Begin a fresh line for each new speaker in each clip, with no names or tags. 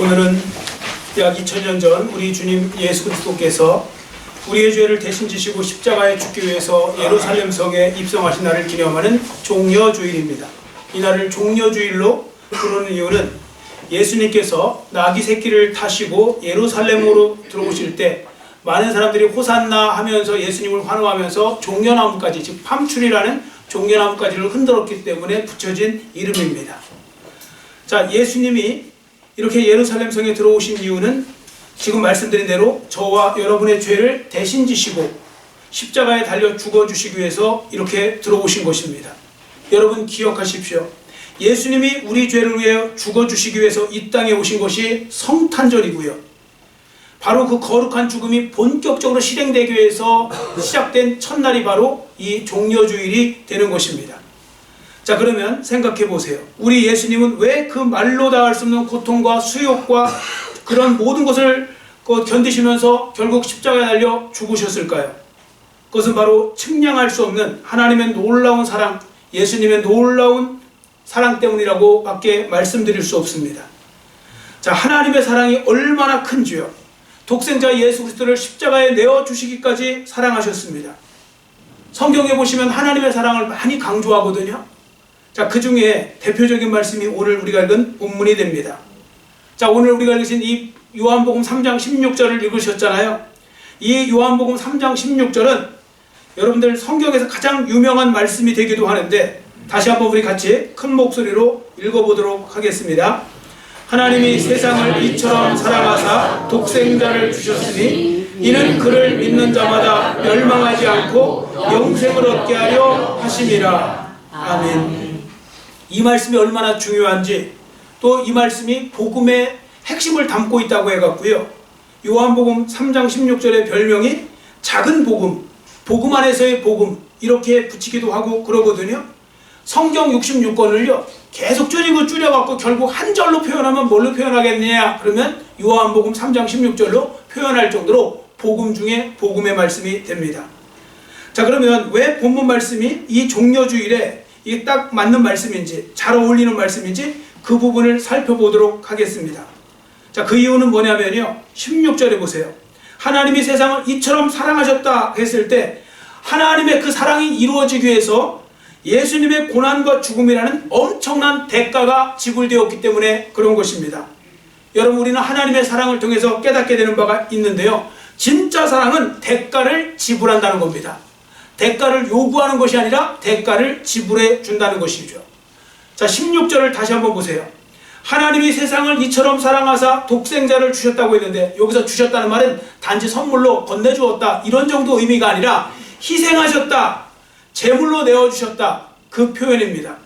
오늘은 약 2000년 전 우리 주님 예수 그리스도께서 우리의 죄를 대신 지시고 십자가에 죽기 위해서 예루살렘 성에 입성하신 날을 기념하는 종려주일입니다. 이 날을 종려주일로 부르는 이유는 예수님께서 나귀 새끼를 타시고 예루살렘으로 들어오실 때 많은 사람들이 호산나 하면서 예수님을 환호하면서 종려나무까지, 즉 팜추리라는 종려나무까지를 흔들었기 때문에 붙여진 이름입니다. 자, 예수님이 이렇게 예루살렘 성에 들어오신 이유는 지금 말씀드린 대로 저와 여러분의 죄를 대신 지시고 십자가에 달려 죽어주시기 위해서 이렇게 들어오신 것입니다. 여러분 기억하십시오. 예수님이 우리 죄를 위해 죽어주시기 위해서 이 땅에 오신 것이 성탄절이고요. 바로 그 거룩한 죽음이 본격적으로 실행되기 위해서 시작된 첫날이 바로 이 종려주일이 되는 것입니다. 자, 그러면 생각해 보세요. 우리 예수님은 왜 그 말로 다 할 수 없는 고통과 수욕과 그런 모든 것을 견디시면서 결국 십자가에 달려 죽으셨을까요? 그것은 바로 측량할 수 없는 하나님의 놀라운 사랑, 예수님의 놀라운 사랑 때문이라고 밖에 말씀드릴 수 없습니다. 자, 하나님의 사랑이 얼마나 큰지요. 독생자 예수 그리스도를 십자가에 내어주시기까지 사랑하셨습니다. 성경에 보시면 하나님의 사랑을 많이 강조하거든요. 자, 그 중에 대표적인 말씀이 오늘 우리가 읽은 본문이 됩니다. 자, 오늘 우리가 읽으신 이 요한복음 3장 16절을 읽으셨잖아요. 이 요한복음 3장 16절은 여러분들 성경에서 가장 유명한 말씀이 되기도 하는데 다시 한번 우리 같이 큰 목소리로 읽어보도록 하겠습니다. 하나님이 세상을 이처럼 사랑하사 독생자를 주셨으니 이는 그를 믿는 자마다 멸망하지 않고 영생을 얻게 하려 하심이라. 아멘. 이 말씀이 얼마나 중요한지, 또 이 말씀이 복음의 핵심을 담고 있다고 해갖고요. 요한복음 3장 16절의 별명이 작은 복음, 복음 안에서의 복음, 이렇게 붙이기도 하고 그러거든요. 성경 66권을요 계속 줄여갖고 결국 한 절로 표현하면 뭘로 표현하겠느냐? 그러면 요한복음 3장 16절로 표현할 정도로 복음 중에 복음의 말씀이 됩니다. 자, 그러면 왜 본문 말씀이 이 종려주일에 이게 딱 맞는 말씀인지, 잘 어울리는 말씀인지 그 부분을 살펴보도록 하겠습니다. 자, 그 이유는 뭐냐면요, 16절에 보세요. 하나님이 세상을 이처럼 사랑하셨다 했을 때 하나님의 그 사랑이 이루어지기 위해서 예수님의 고난과 죽음이라는 엄청난 대가가 지불되었기 때문에 그런 것입니다. 여러분, 우리는 하나님의 사랑을 통해서 깨닫게 되는 바가 있는데요, 진짜 사랑은 대가를 지불한다는 겁니다. 대가를 요구하는 것이 아니라 대가를 지불해 준다는 것이죠. 자, 16절을 다시 한번 보세요. 하나님이 세상을 이처럼 사랑하사 독생자를 주셨다고 했는데, 여기서 주셨다는 말은 단지 선물로 건네주었다 이런 정도 의미가 아니라 희생하셨다, 제물로 내어주셨다, 그 표현입니다.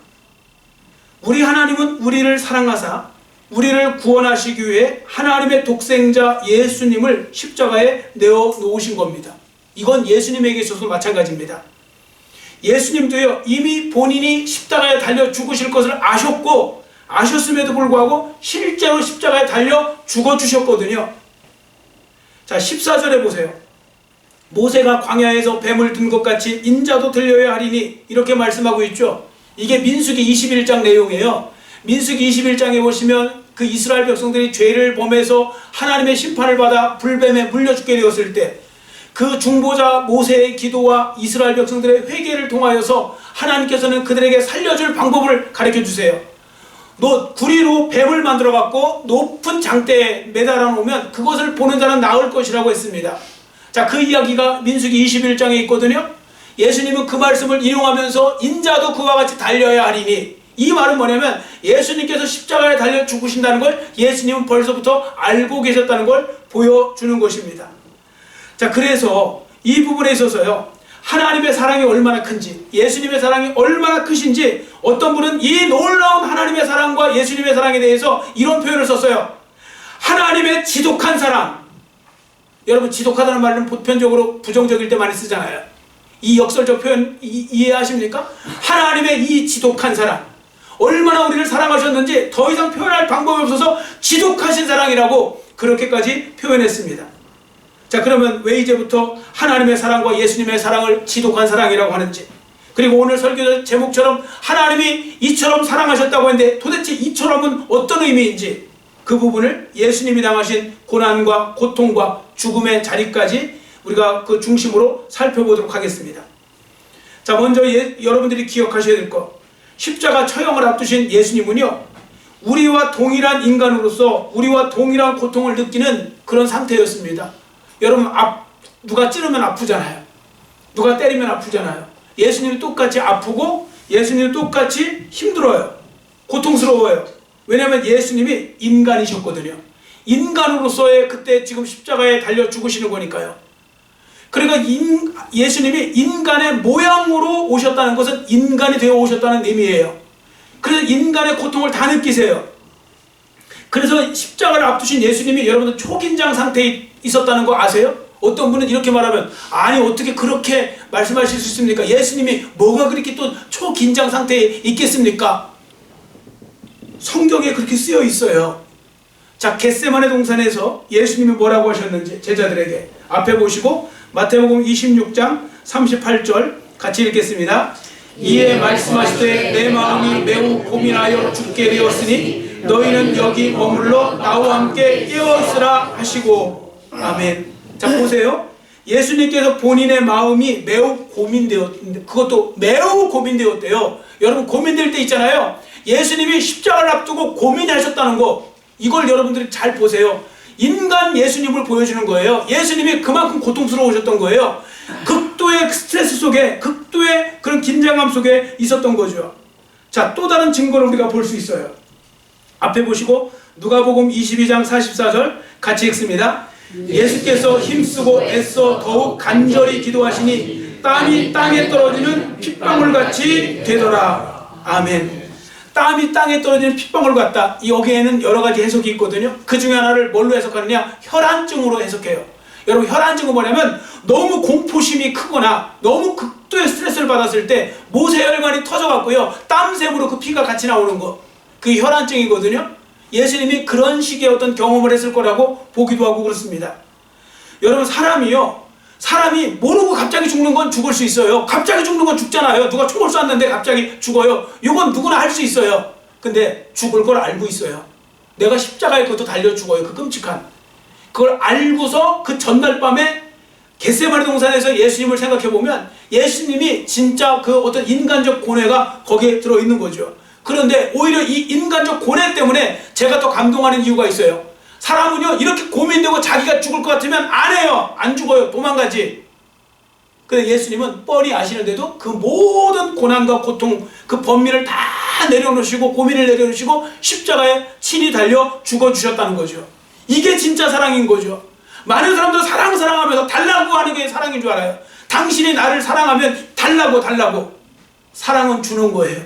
우리 하나님은 우리를 사랑하사 우리를 구원하시기 위해 하나님의 독생자 예수님을 십자가에 내어놓으신 겁니다. 이건 예수님에게 있어서 마찬가지입니다. 예수님도요, 이미 본인이 십자가에 달려 죽으실 것을 아셨고, 아셨음에도 불구하고 실제로 십자가에 달려 죽어주셨거든요. 자, 14절에 보세요. 모세가 광야에서 뱀을 든 것 같이 인자도 들려야 하리니, 이렇게 말씀하고 있죠. 이게 민수기 21장 내용이에요. 민수기 21장에 보시면 그 이스라엘 백성들이 죄를 범해서 하나님의 심판을 받아 불뱀에 물려 죽게 되었을 때 그 중보자 모세의 기도와 이스라엘 백성들의 회개를 통하여서 하나님께서는 그들에게 살려줄 방법을 가르쳐 주세요. 구리로 뱀을 만들어 갖고 높은 장대에 매달아 놓으면 그것을 보는 자는 나을 것이라고 했습니다. 자, 그 이야기가 민수기 21장에 있거든요. 예수님은 그 말씀을 인용하면서 인자도 그와 같이 달려야 하리니, 이 말은 뭐냐면 예수님께서 십자가에 달려 죽으신다는 걸 예수님은 벌써부터 알고 계셨다는 걸 보여주는 것입니다. 자, 그래서 이 부분에 있어서요, 하나님의 사랑이 얼마나 큰지, 예수님의 사랑이 얼마나 크신지, 어떤 분은 이 놀라운 하나님의 사랑과 예수님의 사랑에 대해서 이런 표현을 썼어요. 하나님의 지독한 사랑. 여러분, 지독하다는 말은 보편적으로 부정적일 때 많이 쓰잖아요. 이 역설적 표현 이해하십니까? 하나님의 이 지독한 사랑, 얼마나 우리를 사랑하셨는지 더 이상 표현할 방법이 없어서 지독하신 사랑이라고 그렇게까지 표현했습니다. 자, 그러면 왜 이제부터 하나님의 사랑과 예수님의 사랑을 지독한 사랑이라고 하는지, 그리고 오늘 설교 제목처럼 하나님이 이처럼 사랑하셨다고 했는데 도대체 이처럼은 어떤 의미인지, 그 부분을 예수님이 당하신 고난과 고통과 죽음의 자리까지 우리가 그 중심으로 살펴보도록 하겠습니다. 자, 먼저 여러분들이 기억하셔야 될 것, 십자가 처형을 앞두신 예수님은요, 우리와 동일한 인간으로서 우리와 동일한 고통을 느끼는 그런 상태였습니다. 여러분, 누가 찌르면 아프잖아요. 누가 때리면 아프잖아요. 예수님이 똑같이 아프고 예수님이 똑같이 힘들어요. 고통스러워요. 왜냐하면 예수님이 인간이셨거든요. 인간으로서의 그때 지금 십자가에 달려 죽으시는 거니까요. 그러니까 예수님이 인간의 모양으로 오셨다는 것은 인간이 되어 오셨다는 의미예요. 그래서 인간의 고통을 다 느끼세요. 그래서 십자가를 앞두신 예수님이 여러분들 초긴장 상태에 있었다는 거 아세요? 어떤 분은 이렇게 말하면, 아니 어떻게 그렇게 말씀하실 수 있습니까? 예수님이 뭐가 그렇게 또 초긴장 상태에 있겠습니까? 성경에 그렇게 쓰여 있어요. 자, 겟세마네 동산에서 예수님이 뭐라고 하셨는지 제자들에게 앞에 보시고 마태복음 26장 38절 같이 읽겠습니다. 이에 말씀하시되 내 마음이 매우 고민하여 죽게 되었으니 너희는 여기 머물러 나와 함께 깨어 있으라 하시고. 아멘. 자, 보세요. 예수님께서 본인의 마음이 매우 고민되었는데, 그것도 매우 고민되었대요. 여러분, 고민될 때 있잖아요. 예수님이 십자가를 앞두고 고민하셨다는 거, 이걸 여러분들이 잘 보세요. 인간 예수님을 보여주는 거예요. 예수님이 그만큼 고통스러우셨던 거예요. 극도의 스트레스 속에, 극도의 그런 긴장감 속에 있었던 거죠. 자, 또 다른 증거를 우리가 볼 수 있어요. 앞에 보시고 누가복음 22장 44절 같이 읽습니다. 예수께서 힘쓰고 애써 더욱 간절히 기도하시니 땀이 땅에 떨어지는 핏방울같이 되더라. 아멘. 땀이 땅에 떨어지는 핏방울 같다. 여기에는 여러 가지 해석이 있거든요. 그 중에 하나를 뭘로 해석하느냐? 혈안증으로 해석해요. 여러분, 혈안증은 뭐냐면 너무 공포심이 크거나 너무 극도의 스트레스를 받았을 때 모세혈관이 터져갖고요, 땀샘으로 그 피가 같이 나오는 거, 그게 혈안증이거든요. 예수님이 그런 식의 어떤 경험을 했을 거라고 보기도 하고 그렇습니다. 여러분, 사람이 모르고 갑자기 죽는 건 죽을 수 있어요. 갑자기 죽는 건 죽잖아요. 누가 총을 쐈는데 갑자기 죽어요. 이건 누구나 할 수 있어요. 근데 죽을 걸 알고 있어요. 내가 십자가에 그것도 달려 죽어요. 그 끔찍한. 그걸 알고서 그 전날 밤에 겟세마네 동산에서 예수님을 생각해보면 예수님이 진짜 그 어떤 인간적 고뇌가 거기에 들어있는 거죠. 그런데 오히려 이 인간적 고뇌 때문에 제가 더 감동하는 이유가 있어요. 사람은요, 이렇게 고민되고 자기가 죽을 것 같으면 안 해요. 안 죽어요. 도망가지. 근데 예수님은 뻔히 아시는데도 그 모든 고난과 고통, 그 번민을 다 내려놓으시고, 고민을 내려놓으시고 십자가에 친히 달려 죽어주셨다는 거죠. 이게 진짜 사랑인 거죠. 많은 사람들 사랑하면서 달라고 하는 게 사랑인 줄 알아요. 당신이 나를 사랑하면 달라고. 사랑은 주는 거예요.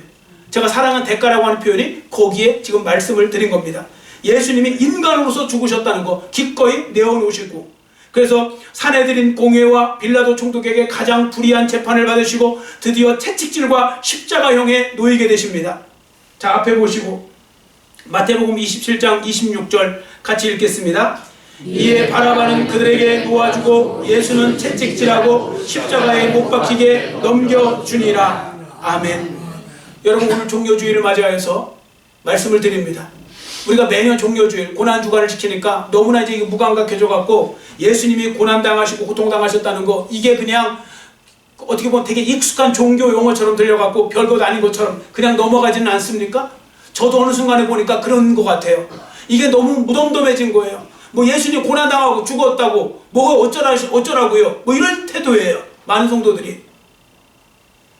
제가 사랑은 대가라고 하는 표현이 거기에 지금 말씀을 드린 겁니다. 예수님이 인간으로서 죽으셨다는 거 기꺼이 내어놓으시고, 그래서 사내들인 공회와 빌라도 총독에게 가장 불의한 재판을 받으시고 드디어 채찍질과 십자가형에 놓이게 되십니다. 자, 앞에 보시고 마태복음 27장 26절 같이 읽겠습니다. 이에 바라바는 그들에게 놓아주고 예수는 채찍질하고 십자가에 못 박히게 넘겨주니라. 아멘. 여러분, 오늘 종료주일을 맞이하여서 말씀을 드립니다. 우리가 매년 종료주일 고난주간을 지키니까 너무나 이제 무감각해져 갖고 예수님이 고난당하시고 고통당하셨다는 거, 이게 그냥 어떻게 보면 되게 익숙한 종교 용어처럼 들려갖고 별것 아닌 것처럼 그냥 넘어가지는 않습니까? 저도 어느 순간에 보니까 그런 것 같아요. 이게 너무 무덤덤해진 거예요. 뭐 예수님 고난당하고 죽었다고 뭐가 어쩌라고요, 뭐 이런 태도예요, 많은 성도들이.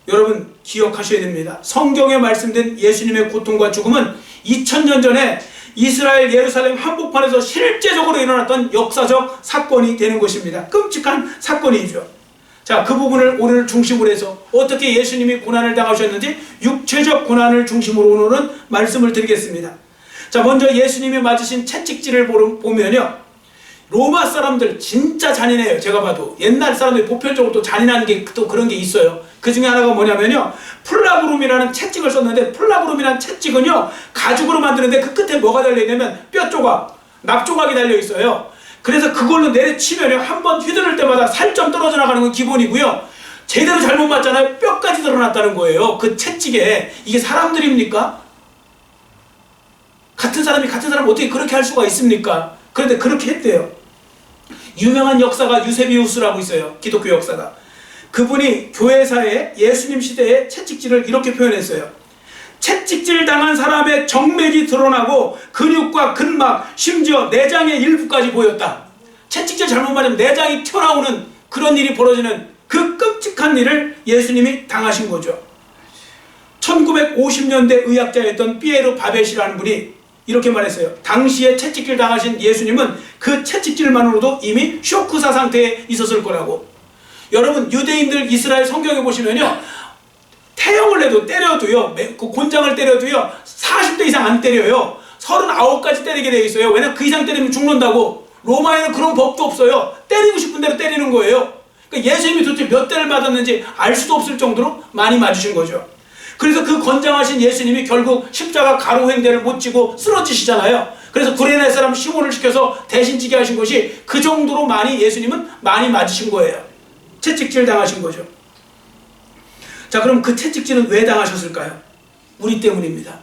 여러분, 기억하셔야 됩니다. 성경에 말씀된 예수님의 고통과 죽음은 2000년 전에 이스라엘 예루살렘 한복판에서 실제적으로 일어났던 역사적 사건이 되는 것입니다. 끔찍한 사건이죠. 자, 그 부분을 오늘 중심으로 해서 어떻게 예수님이 고난을 당하셨는지 육체적 고난을 중심으로 오늘은 말씀을 드리겠습니다. 자, 먼저 예수님이 맞으신 채찍질을 보면요, 로마 사람들 진짜 잔인해요. 제가 봐도 옛날 사람들이 보편적으로 또 잔인한 게 또 그런 게 있어요. 그 중에 하나가 뭐냐면요, 플라그룸이라는 채찍을 썼는데, 플라그룸이라는 채찍은요 가죽으로 만드는데 그 끝에 뭐가 달려있냐면 뼈 조각, 납 조각이 달려있어요. 그래서 그걸로 내리치면요, 한번 휘두를 때마다 살점 떨어져 나가는 건 기본이고요, 제대로 잘못 맞잖아요, 뼈까지 드러났다는 거예요. 그 채찍에. 이게 사람들입니까? 같은 사람이 같은 사람 어떻게 그렇게 할 수가 있습니까? 그런데 그렇게 했대요. 유명한 역사가 유세비우스라고 있어요. 기독교 역사가. 그분이 교회사에 예수님 시대의 채찍질을 이렇게 표현했어요. 채찍질 당한 사람의 정맥이 드러나고 근육과 근막, 심지어 내장의 일부까지 보였다. 채찍질 잘못 맞으면 내장이 튀어나오는 그런 일이 벌어지는 그 끔찍한 일을 예수님이 당하신 거죠. 1950년대 의학자였던 피에르 바벳이라는 분이 이렇게 말했어요. 당시에 채찍질 당하신 예수님은 그 채찍질만으로도 이미 쇼크사 상태에 있었을 거라고. 여러분, 유대인들 이스라엘 성경에 보시면요, 태형을 해도 때려도요, 그 곤장을 때려도요 40대 이상 안 때려요. 39까지 때리게 되어 있어요. 왜냐면 그 이상 때리면 죽는다고. 로마에는 그런 법도 없어요. 때리고 싶은 대로 때리는 거예요. 그러니까 예수님이 도대체 몇 대를 맞았는지 알 수도 없을 정도로 많이 맞으신 거죠. 그래서 그 건장하신 예수님이 결국 십자가 가로횡대를 못 지고 쓰러지시잖아요. 그래서 구레네 사람 시몬을 시켜서 대신 지게 하신 것이 그 정도로 많이 예수님은 많이 맞으신 거예요. 채찍질 당하신 거죠. 자, 그럼 그 채찍질은 왜 당하셨을까요? 우리 때문입니다.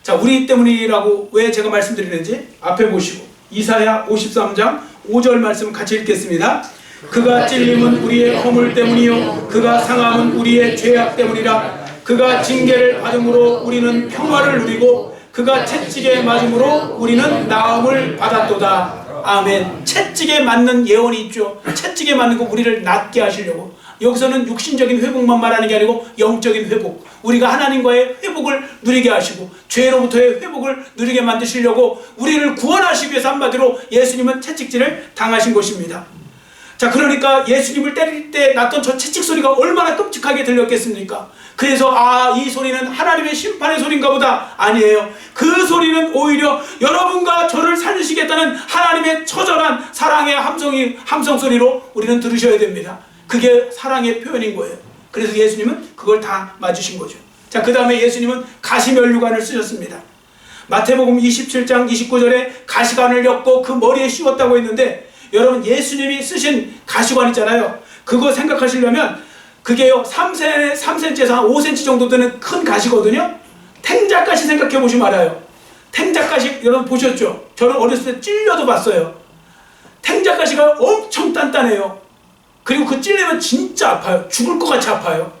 자, 우리 때문이라고 왜 제가 말씀드리는지 앞에 보시고 이사야 53장 5절 말씀 같이 읽겠습니다. 그가 찔림은 우리의 허물 때문이요 그가 상함은 우리의 죄악 때문이라. 그가 징계를 받음으로 우리는 평화를 누리고 그가 채찍에 맞음으로 우리는 나음을 받았도다. 아멘. 채찍에 맞는 예언이 있죠. 채찍에 맞는 거 우리를 낫게 하시려고. 여기서는 육신적인 회복만 말하는 게 아니고 영적인 회복, 우리가 하나님과의 회복을 누리게 하시고 죄로부터의 회복을 누리게 만드시려고 우리를 구원하시기 위해서 한마디로 예수님은 채찍질을 당하신 것입니다. 자, 그러니까 예수님을 때릴 때 났던 저 채찍 소리가 얼마나 끔찍하게 들렸겠습니까? 그래서 이 소리는 하나님의 심판의 소리인가 보다. 아니에요. 그 소리는 오히려 여러분과 저를 살리시겠다는 하나님의 처절한 사랑의 함성 소리로 우리는 들으셔야 됩니다. 그게 사랑의 표현인 거예요. 그래서 예수님은 그걸 다 맞으신 거죠. 자, 그 다음에 예수님은 가시면류관을 쓰셨습니다. 마태복음 27장 29절에 가시관을 엮고 그 머리에 씌웠다고 했는데, 여러분, 예수님이 쓰신 가시관 있잖아요. 그거 생각하시려면 그게요 3cm에서 한 5cm 정도 되는 큰 가시거든요. 탱자가시 생각해 보시면 알아요. 탱자가시 여러분 보셨죠? 저는 어렸을 때 찔려도 봤어요. 탱자가시가 엄청 단단해요. 그리고 그 찔리면 진짜 아파요. 죽을 것 같이 아파요.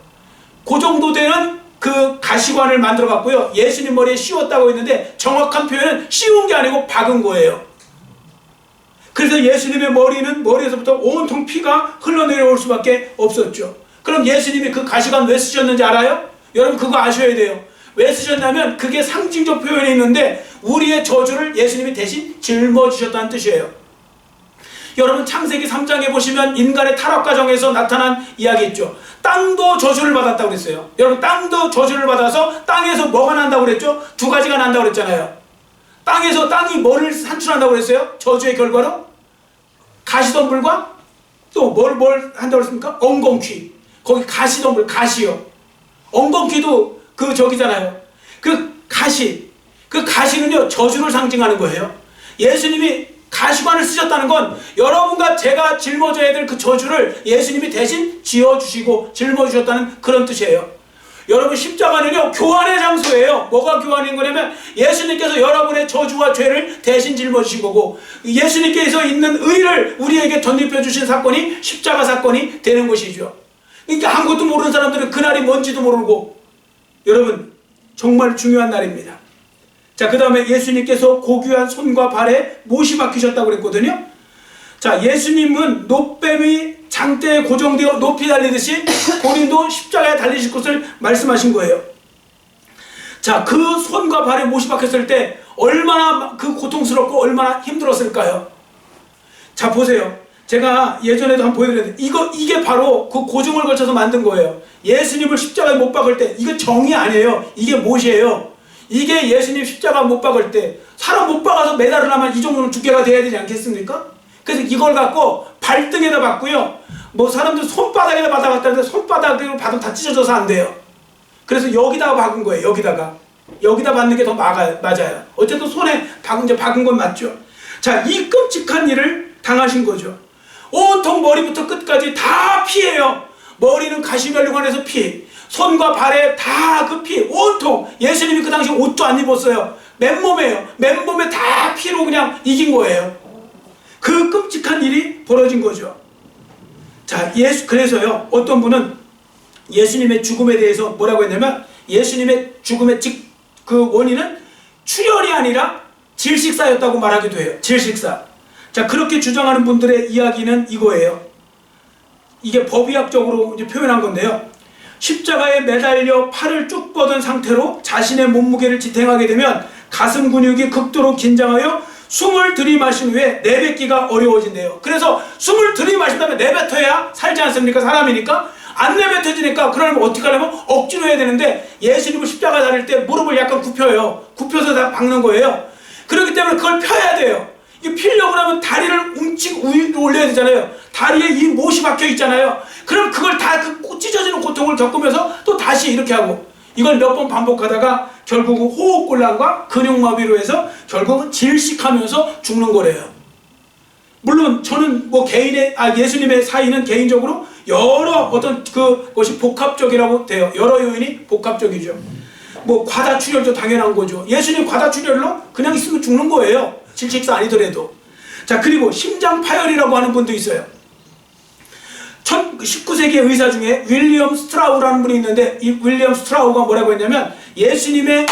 그 정도 되는 그 가시관을 만들어 갖고요 예수님 머리에 씌웠다고 했는데, 정확한 표현은 씌운 게 아니고 박은 거예요. 그래서 예수님의 머리는 머리에서부터 온통 피가 흘러내려올 수밖에 없었죠. 그럼 예수님이 그 가시관 왜 쓰셨는지 알아요? 여러분, 그거 아셔야 돼요. 왜 쓰셨냐면 그게 상징적 표현이 있는데 우리의 저주를 예수님이 대신 짊어지셨다는 뜻이에요. 여러분, 창세기 3장에 보시면 인간의 타락 과정에서 나타난 이야기 있죠. 땅도 저주를 받았다고 그랬어요. 여러분, 땅도 저주를 받아서 땅에서 뭐가 난다고 그랬죠? 두 가지가 난다고 그랬잖아요. 땅이 뭐를 산출한다고 그랬어요? 저주의 결과로? 가시덤불과 또 뭘 한다고 그랬습니까? 엉겅퀴. 거기 가시덤불, 가시요. 엉겅퀴도 그 저기잖아요. 그 가시는요 저주를 상징하는 거예요. 예수님이 가시관을 쓰셨다는 건 여러분과 제가 짊어져야 될 그 저주를 예수님이 대신 지어주시고 짊어주셨다는 그런 뜻이에요. 여러분, 십자가는요 교환의 장소예요. 뭐가 교환인 거냐면 예수님께서 여러분의 저주와 죄를 대신 짊어지신 거고, 예수님께서 있는 의를 우리에게 덧입혀 주신 사건이 십자가 사건이 되는 것이죠. 그러니까 아무것도 모르는 사람들은 그날이 뭔지도 모르고, 여러분 정말 중요한 날입니다. 자, 그 다음에 예수님께서 고귀한 손과 발에 못이 박히셨다고 그랬거든요. 자, 예수님은 노뱀이 장대에 고정되어 높이 달리듯이 본인도 십자가에 달리실 것을 말씀하신 거예요. 자, 그 손과 발에 못이 박혔을 때 얼마나 그 고통스럽고 얼마나 힘들었을까요? 자, 보세요. 제가 예전에도 한번 보여드렸는데 이게 바로 그 고중을 걸쳐서 만든 거예요. 예수님을 십자가에 못 박을 때 이거 정이 아니에요. 이게 못이에요. 이게 예수님 십자가 못 박을 때 사람 못 박아서 매달으려면 이 정도는 두께가 돼야 되지 않겠습니까? 그래서 이걸 갖고 발등에다 박고요, 뭐 사람들 손바닥에다 박았다는데 손바닥으로 박으면 다 찢어져서 안 돼요. 그래서 여기다가 박은 거예요. 여기다 박는 게 더 맞아요. 어쨌든 손에 박은 건 맞죠. 자, 이 끔찍한 일을 당하신 거죠. 온통 머리부터 끝까지 다 피예요. 머리는 가시면류관에서 피, 손과 발에 다 그 피, 온통. 예수님이 그 당시 옷도 안 입었어요. 맨몸에요. 맨몸에 다 피로 그냥 이긴 거예요. 그 끔찍한 일이 벌어진 거죠. 자, 그래서요, 어떤 분은 예수님의 죽음에 대해서 뭐라고 했냐면, 예수님의 죽음의 그 원인은 출혈이 아니라 질식사였다고 말하기도 해요. 질식사. 자, 그렇게 주장하는 분들의 이야기는 이거예요. 이게 법의학적으로 이제 표현한 건데요. 십자가에 매달려 팔을 쭉 뻗은 상태로 자신의 몸무게를 지탱하게 되면 가슴 근육이 극도로 긴장하여 숨을 들이마신 후에 내뱉기가 어려워진대요. 그래서 숨을 들이마신 다음에 내뱉어야 살지 않습니까? 사람이니까. 안 내뱉어지니까 그러면 어떻게 하려면 억지로 해야 되는데, 예수님을 십자가 달릴 때 무릎을 약간 굽혀요. 굽혀서 다 박는 거예요. 그렇기 때문에 그걸 펴야 돼요. 이게 피려고 하면 다리를 움치고 위로 올려야 되잖아요. 다리에 이 못이 박혀 있잖아요. 그럼 그걸 다 그 찢어지는 고통을 겪으면서 또 다시 이렇게 하고, 이걸 몇 번 반복하다가 결국은 호흡곤란과 근육마비로 해서 결국은 질식하면서 죽는 거래요. 물론 저는 뭐 예수님의 사인은 개인적으로 여러 어떤 그것이 복합적이라고 돼요. 여러 요인이 복합적이죠. 뭐 과다출혈도 당연한 거죠. 예수님 과다출혈로 그냥 있으면 죽는 거예요. 질식사 아니더라도. 자, 그리고 심장파열이라고 하는 분도 있어요. 19세기 의사 중에 윌리엄 스트라우라는 분이 있는데, 이 윌리엄 스트라우가 뭐라고 했냐면, 예수님의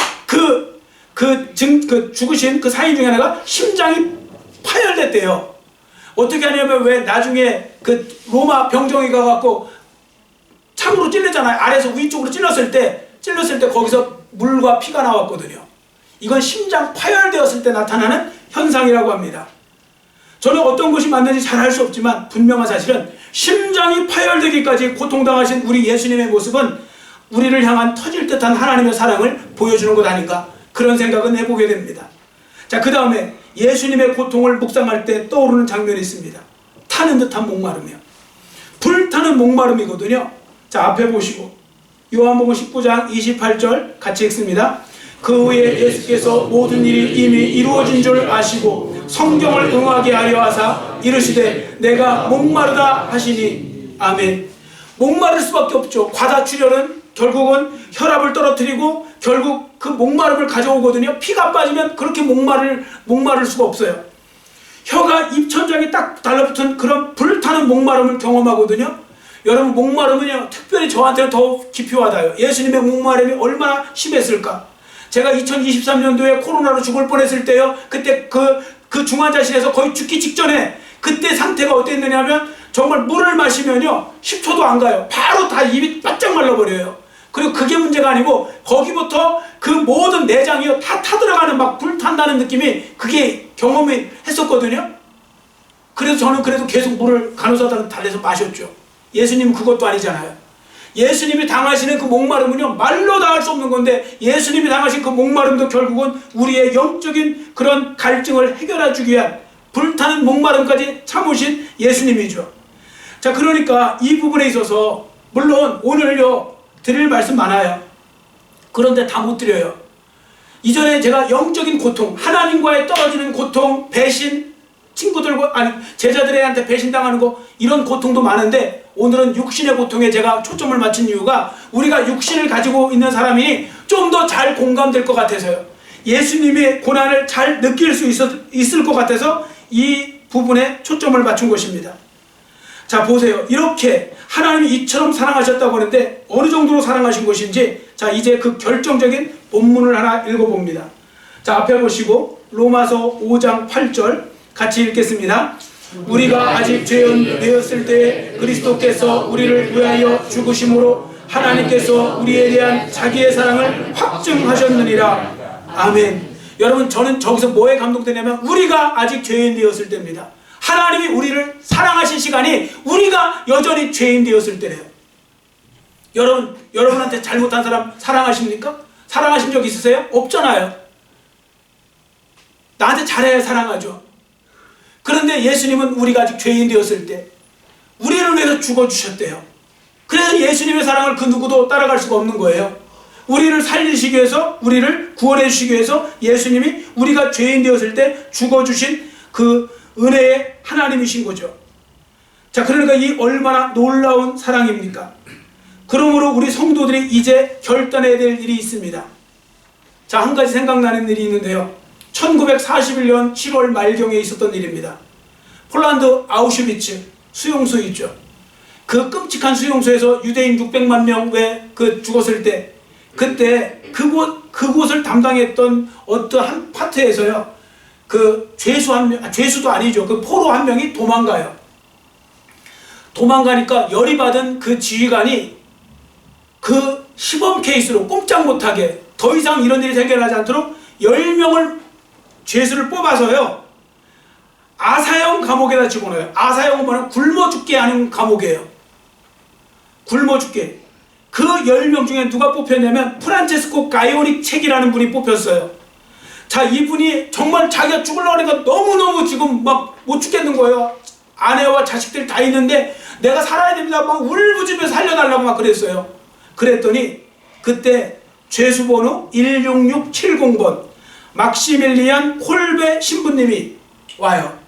죽으신 그 사인 중에 하나가 심장이 파열됐대요. 어떻게 하냐면, 왜 나중에 그 로마 병정이 가갖고 창으로 찔르잖아요. 아래에서 위쪽으로 찔렀을 때 거기서 물과 피가 나왔거든요. 이건 심장 파열되었을 때 나타나는 현상이라고 합니다. 저는 어떤 것이 맞는지 잘 알 수 없지만 분명한 사실은 심장이 파열되기까지 고통당하신 우리 예수님의 모습은 우리를 향한 터질 듯한 하나님의 사랑을 보여주는 것 아닌가, 그런 생각은 해보게 됩니다. 자, 그 다음에 예수님의 고통을 묵상할 때 떠오르는 장면이 있습니다. 타는 듯한 목마름이요. 불타는 목마름이거든요. 자, 앞에 보시고 요한복음 19장 28절 같이 읽습니다. 그 후에 예수께서 모든 일이 이미 이루어진 줄 아시고 성경을 응하게 하려 하사 이르시되 내가 목마르다 하시니. 아멘. 목마를 수밖에 없죠. 과다출혈은 결국은 혈압을 떨어뜨리고 결국 그 목마름을 가져오거든요. 피가 빠지면 그렇게 목마를 수가 없어요. 혀가 입천장에 딱 달라붙은 그런 불타는 목마름을 경험하거든요. 여러분, 목마름은요, 특별히 저한테는 더 깊이 와닿아요. 예수님의 목마름이 얼마나 심했을까. 제가 2023년도에 코로나로 죽을 뻔했을 때요, 그때 그 중환자실에서 거의 죽기 직전에 그때 상태가 어땠느냐면, 정말 물을 마시면요 10초도 안 가요. 바로 다 입이 바짝 말라버려요. 그리고 그게 문제가 아니고 거기부터 그 모든 내장이요 다 타들어가는, 막 불탄다는 느낌이, 그게 경험이 했었거든요. 그래서 저는 그래도 계속 물을 간호사들한테 달래서 마셨죠. 예수님은 그것도 아니잖아요. 예수님이 당하시는 그 목마름은요 말로 다 할 수 없는 건데, 예수님이 당하신 그 목마름도 결국은 우리의 영적인 그런 갈증을 해결해 주기 위한 불타는 목마름까지 참으신 예수님이죠. 자, 그러니까 이 부분에 있어서 물론 오늘요 드릴 말씀 많아요. 그런데 다 못 드려요. 이전에 제가 영적인 고통, 하나님과의 떨어지는 고통, 배신, 친구들과 제자들한테 배신당하는 거, 이런 고통도 많은데, 오늘은 육신의 고통에 제가 초점을 맞춘 이유가, 우리가 육신을 가지고 있는 사람이 좀 더 잘 공감될 것 같아서요. 예수님의 고난을 잘 느낄 수 있을 것 같아서 이 부분에 초점을 맞춘 것입니다. 자, 보세요. 이렇게 하나님이 이처럼 사랑하셨다고 하는데 어느 정도로 사랑하신 것인지, 자, 이제 그 결정적인 본문을 하나 읽어봅니다. 자, 앞에 보시고 로마서 5장 8절 같이 읽겠습니다. 우리가 아직 죄인 되었을 때 그리스도께서 우리를 위하여 죽으심으로 하나님께서 우리에 대한 자기의 사랑을 확증하셨느니라. 아멘. 여러분, 저는 저기서 뭐에 감동되냐면, 우리가 아직 죄인 되었을 때입니다. 하나님이 우리를 사랑하신 시간이 우리가 여전히 죄인 되었을 때래요. 여러분한테 잘못한 사람 사랑하십니까? 사랑하신 적 있으세요? 없잖아요. 나한테 잘해야 사랑하죠. 그런데 예수님은 우리가 아직 죄인 되었을 때 우리를 위해서 죽어주셨대요. 그래서 예수님의 사랑을 그 누구도 따라갈 수가 없는 거예요. 우리를 살리시기 위해서, 우리를 구원해 주시기 위해서 예수님이 우리가 죄인 되었을 때 죽어주신 그 은혜의 하나님이신 거죠. 자, 그러니까 이 얼마나 놀라운 사랑입니까? 그러므로 우리 성도들이 이제 결단해야 될 일이 있습니다. 자, 한 가지 생각나는 일이 있는데요. 1941년 7월 말경에 있었던 일입니다. 폴란드 아우슈비츠 수용소 있죠. 그 끔찍한 수용소에서 유대인 600만 명 왜 죽었을 때, 그때 그곳을 담당했던 어떠한 파트에서요, 죄수도 아니죠. 포로 한 명이 도망가요. 도망가니까 열이 받은 그 지휘관이 그 시범 케이스로 꼼짝 못하게 더 이상 이런 일이 생겨나지 않도록 10명을 죄수를 뽑아서요, 아사형 감옥에다 집어넣어요. 아사형은 뭐냐면 굶어 죽게 하는 감옥이에요. 굶어 죽게. 그 10명 중에 누가 뽑혔냐면 프란체스코 가이오닉책이라는 분이 뽑혔어요. 자, 이분이 정말 자기가 죽으려고 하니까 너무너무 지금 막 못 죽겠는 거예요. 아내와 자식들 다 있는데 내가 살아야 됩니다. 막 울부짖으며 살려달라고 막 그랬어요. 그랬더니 그때 죄수번호 16670번 막시밀리안 콜베 신부님이 와요.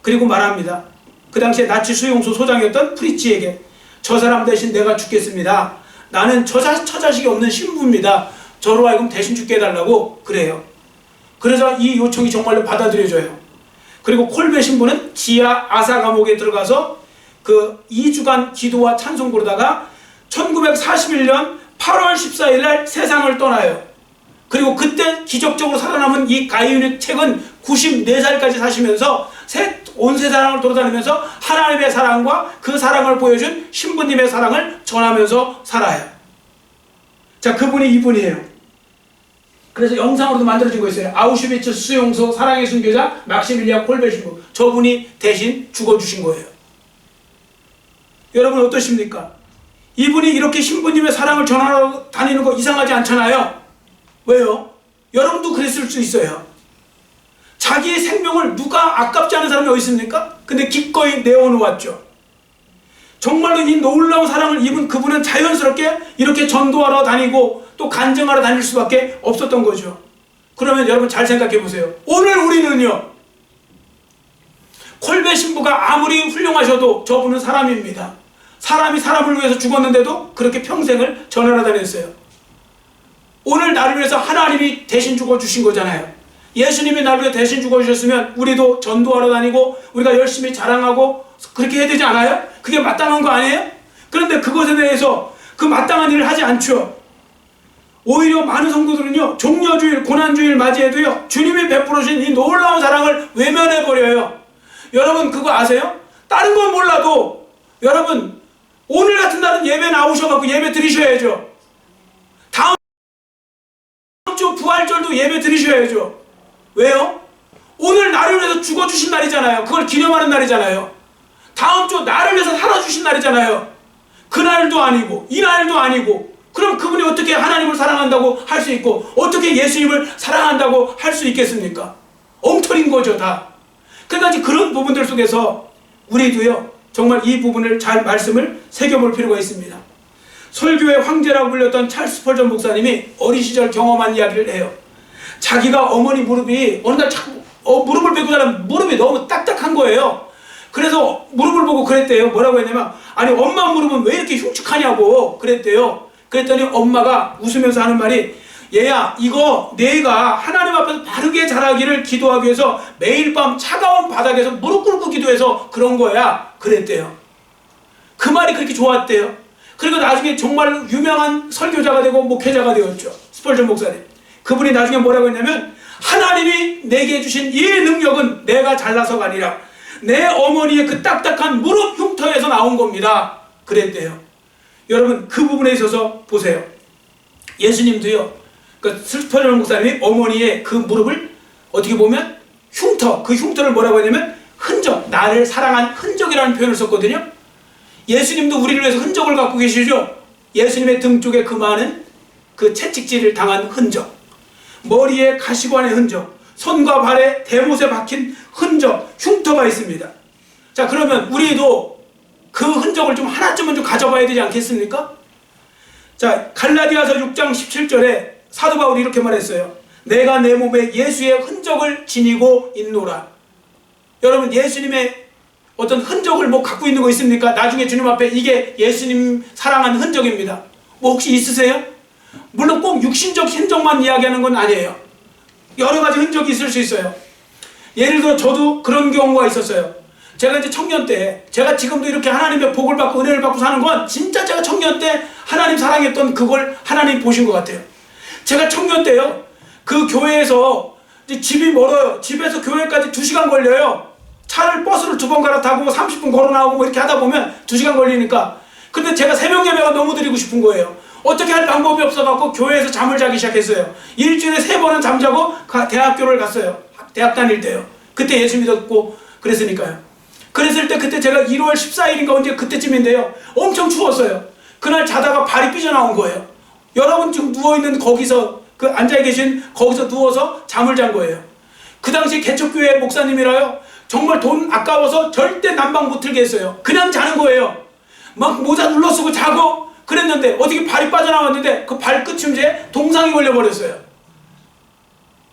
그리고 말합니다. 그 당시에 나치 수용소 소장이었던 프리치에게, 저 사람 대신 내가 죽겠습니다. 나는 처자식이 없는 신부입니다. 저로 하여금 대신 죽게 해달라고 그래요. 그래서 이 요청이 정말로 받아들여져요. 그리고 콜베 신부는 지하 아사 감옥에 들어가서 그 2주간 기도와 찬송 부르다가 1941년 8월 14일 날 세상을 떠나요. 그리고 그때 기적적으로 살아남은 이 가이오닉 책은 94살까지 사시면서 온 세상을 돌아다니면서 하나님의 사랑과 그 사랑을 보여준 신부님의 사랑을 전하면서 살아요. 자, 그분이 이분이에요. 그래서 영상으로도 만들어진 거 있어요. 아우슈비츠 수용소 사랑의 순교자 막시밀리안 콜베 신부. 저분이 대신 죽어주신 거예요. 여러분 어떠십니까? 이분이 이렇게 신부님의 사랑을 전하러 다니는 거 이상하지 않잖아요. 왜요? 여러분도 그랬을 수 있어요. 자기의 생명을 누가 아깝지 않은 사람이 어디 있습니까? 근데 기꺼이 내어놓았죠. 정말로 이 놀라운 사랑을 입은 그분은 자연스럽게 이렇게 전도하러 다니고 또 간증하러 다닐 수밖에 없었던 거죠. 그러면 여러분 잘 생각해 보세요. 오늘 우리는요, 콜베 신부가 아무리 훌륭하셔도 저분은 사람입니다. 사람이 사람을 위해서 죽었는데도 그렇게 평생을 전하러 다녔어요. 오늘 나를 위해서 하나님이 대신 죽어주신 거잖아요. 예수님이 나를 위해 대신 죽어주셨으면 우리도 전도하러 다니고 우리가 열심히 자랑하고 그렇게 해야 되지 않아요? 그게 마땅한 거 아니에요? 그런데 그것에 대해서 그 마땅한 일을 하지 않죠. 오히려 많은 성도들은요, 종려주일, 고난주일 맞이해도요, 주님이 베풀어주신 이 놀라운 사랑을 외면해버려요. 여러분 그거 아세요? 다른 건 몰라도 여러분 오늘 같은 날은 예배 나오셔갖고 예배 드리셔야죠. 다음 주 부활절도 예배 드리셔야죠. 왜요? 오늘 나를 위해서 죽어주신 날이잖아요. 그걸 기념하는 날이잖아요. 다음 주 나를 위해서 살아주신 날이잖아요. 그날도 아니고 이 날도 아니고, 그럼 그분이 어떻게 하나님을 사랑한다고 할 수 있고 어떻게 예수님을 사랑한다고 할 수 있겠습니까? 엉터리인 거죠 다. 그러니까 그런 부분들 속에서 우리도요 정말 이 부분을 잘 말씀을 새겨볼 필요가 있습니다. 설교의 황제라고 불렸던 찰스 스펄전 목사님이 어린 시절 경험한 이야기를 해요. 자기가 어머니 무릎이 어느 날 자꾸 무릎을 베고 자면 무릎이 너무 딱딱한 거예요. 그래서 무릎을 보고 그랬대요. 뭐라고 했냐면, 아니 엄마 무릎은 왜 이렇게 흉측하냐고 그랬대요. 그랬더니 엄마가 웃으면서 하는 말이, 얘야 이거 내가 하나님 앞에서 바르게 자라기를 기도하기 위해서 매일 밤 차가운 바닥에서 무릎 꿇고 기도해서 그런 거야 그랬대요. 그 말이 그렇게 좋았대요. 그리고 나중에 정말 유명한 설교자가 되고 목회자가 되었죠. 스펄전 목사님. 그분이 나중에 뭐라고 했냐면, 하나님이 내게 주신 이 능력은 내가 잘나서가 아니라 내 어머니의 그 딱딱한 무릎 흉터에서 나온 겁니다 그랬대요. 여러분 그 부분에 있어서 보세요. 예수님도요, 그 스펄전 목사님이 어머니의 그 무릎을 어떻게 보면 흉터, 그 흉터를 뭐라고 하냐면 흔적, 나를 사랑한 흔적이라는 표현을 썼거든요. 예수님도 우리를 위해서 흔적을 갖고 계시죠. 예수님의 등 쪽에 그 많은 그 채찍질을 당한 흔적, 머리에 가시관의 흔적, 손과 발에 대못에 박힌 흔적, 흉터가 있습니다. 자, 그러면 우리도 그 흔적을 좀 하나쯤은 좀 가져봐야 되지 않겠습니까? 자, 갈라디아서 6장 17절에 사도 바울이 이렇게 말했어요. 내가 내 몸에 예수의 흔적을 지니고 있노라. 여러분 예수님의 어떤 흔적을 뭐 갖고 있는 거 있습니까? 나중에 주님 앞에 이게 예수님 사랑한 흔적입니다. 뭐 혹시 있으세요? 물론 꼭 육신적 흔적만 이야기하는 건 아니에요. 여러 가지 흔적이 있을 수 있어요. 예를 들어 저도 그런 경우가 있었어요. 제가 이제 청년 때, 제가 지금도 이렇게 하나님의 복을 받고 은혜를 받고 사는 건 진짜 제가 청년 때 하나님 사랑했던 그걸 하나님 보신 것 같아요. 제가 청년 때요, 그 교회에서 이제 집이 멀어요. 집에서 교회까지 2시간 걸려요. 차를 버스를 2번 갈아타고 30분 걸어 나오고 뭐 이렇게 하다 보면 2시간 걸리니까. 근데 제가 새벽 예배가 너무 드리고 싶은 거예요. 어떻게 할 방법이 없어갖고 교회에서 잠을 자기 시작했어요. 일주일에 3번은 잠자고 대학교를 갔어요. 대학 다닐 때요. 그때 예수 믿었고 그랬으니까요. 그랬을 때 그때 제가 1월 14일인가 언제 그때쯤인데요. 엄청 추웠어요. 그날 자다가 발이 삐져나온 거예요. 여러분 지금 누워있는 거기서 그 앉아계신 거기서 누워서 잠을 잔 거예요. 그 당시 개척교회 목사님이라요. 정말 돈 아까워서 절대 난방 못 틀게 했어요. 그냥 자는 거예요. 막 모자 눌러쓰고 자고 그랬는데 어떻게 발이 빠져나왔는데 그 발끝이 이제 동상이 걸려버렸어요.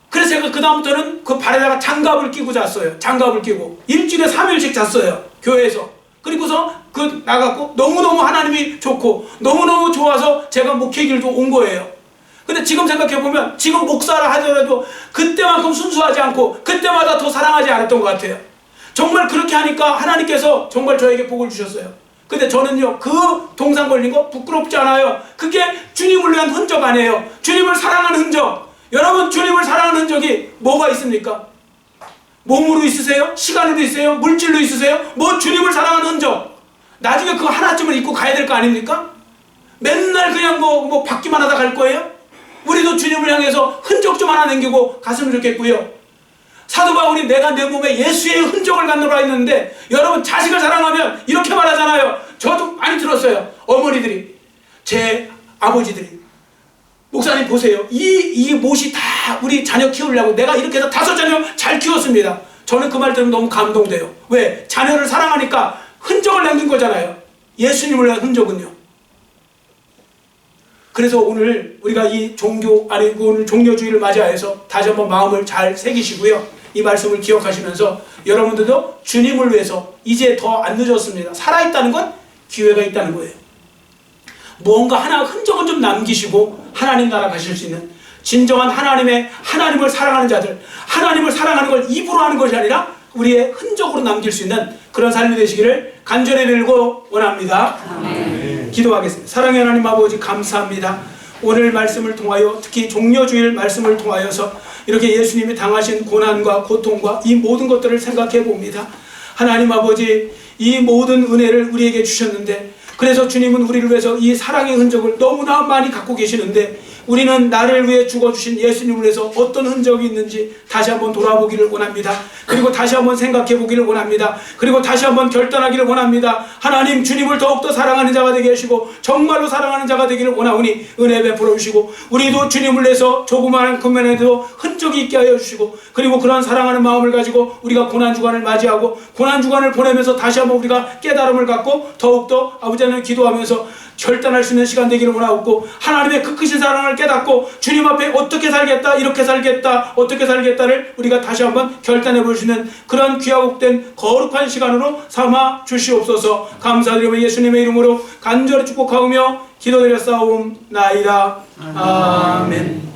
그래서 제가 그 다음부터는 그 발에다가 장갑을 끼고 잤어요. 장갑을 끼고 일주일에 3일씩 잤어요. 교회에서. 그리고서 그 나갔고 너무너무 하나님이 좋고 너무너무 좋아서 제가 목회 길도 온 거예요. 근데 지금 생각해보면 지금 목사라 하더라도 그때만큼 순수하지 않고 그때마다 더 사랑하지 않았던 것 같아요. 정말 그렇게 하니까 하나님께서 정말 저에게 복을 주셨어요. 근데 저는요, 그 동상 걸린 거 부끄럽지 않아요. 그게 주님을 위한 흔적 아니에요. 주님을 사랑하는 흔적. 여러분, 주님을 사랑하는 흔적이 뭐가 있습니까? 몸으로 있으세요? 시간으로 있으세요? 물질로 있으세요? 뭐 주님을 사랑하는 흔적. 나중에 그거 하나쯤은 입고 가야 될 거 아닙니까? 맨날 그냥 뭐 받기만 하다 갈 거예요? 우리도 주님을 향해서 흔적 좀 하나 남기고 갔으면 좋겠고요. 사도 바울이 내가 내 몸에 예수의 흔적을 갖노라 했는데, 여러분 자식을 사랑하면 이렇게 말하잖아요. 저도 많이 들었어요. 어머니들이, 제 아버지들이, 목사님 보세요. 이 못이 다 우리 자녀 키우려고 내가 이렇게 해서 5자녀 잘 키웠습니다. 저는 그 말 들으면 너무 감동돼요. 왜? 자녀를 사랑하니까 흔적을 남긴 거잖아요. 예수님을 위한 흔적은요. 그래서 오늘 우리가 이 오늘 종려주의를 맞이하여서 다시 한번 마음을 잘 새기시고요. 이 말씀을 기억하시면서 여러분들도 주님을 위해서 이제 더 안 늦었습니다. 살아있다는 건 기회가 있다는 거예요. 뭔가 하나 흔적은 좀 남기시고 하나님 나라 가실 수 있는 진정한 하나님을 사랑하는 자들, 하나님을 사랑하는 걸 입으로 하는 것이 아니라 우리의 흔적으로 남길 수 있는 그런 삶이 되시기를 간절히 빌고 원합니다. 아멘. 기도하겠습니다. 사랑의 하나님 아버지, 감사합니다. 오늘 말씀을 통하여, 특히 종려주일 말씀을 통하여서 이렇게 예수님이 당하신 고난과 고통과 이 모든 것들을 생각해 봅니다. 하나님 아버지, 이 모든 은혜를 우리에게 주셨는데, 그래서 주님은 우리를 위해서 이 사랑의 흔적을 너무나 많이 갖고 계시는데, 우리는 나를 위해 죽어주신 예수님을 위해서 어떤 흔적이 있는지 다시 한번 돌아보기를 원합니다. 그리고 다시 한번 생각해 보기를 원합니다. 그리고 다시 한번 결단하기를 원합니다. 하나님, 주님을 더욱더 사랑하는 자가 되게 하시고 정말로 사랑하는 자가 되기를 원하오니 은혜 베풀어 주시고, 우리도 주님을 위해서 조그마한 금면에도 흔적이 있게 하여 주시고, 그리고 그런 사랑하는 마음을 가지고 우리가 고난주간을 맞이하고 고난주간을 보내면서 다시 한번 우리가 깨달음을 갖고 더욱더 아버지 하나님 기도하면서 결단할 수 있는 시간 되기를 원하옵고, 하나님의 그 크신 사랑을 깨닫고 주님 앞에 어떻게 살겠다, 이렇게 살겠다, 어떻게 살겠다를 우리가 다시 한번 결단해 볼 수 있는 그런 귀하복된 거룩한 시간으로 삼아 주시옵소서. 감사드리며 예수님의 이름으로 간절히 축복하오며 기도드렸사옵나이다. 아멘.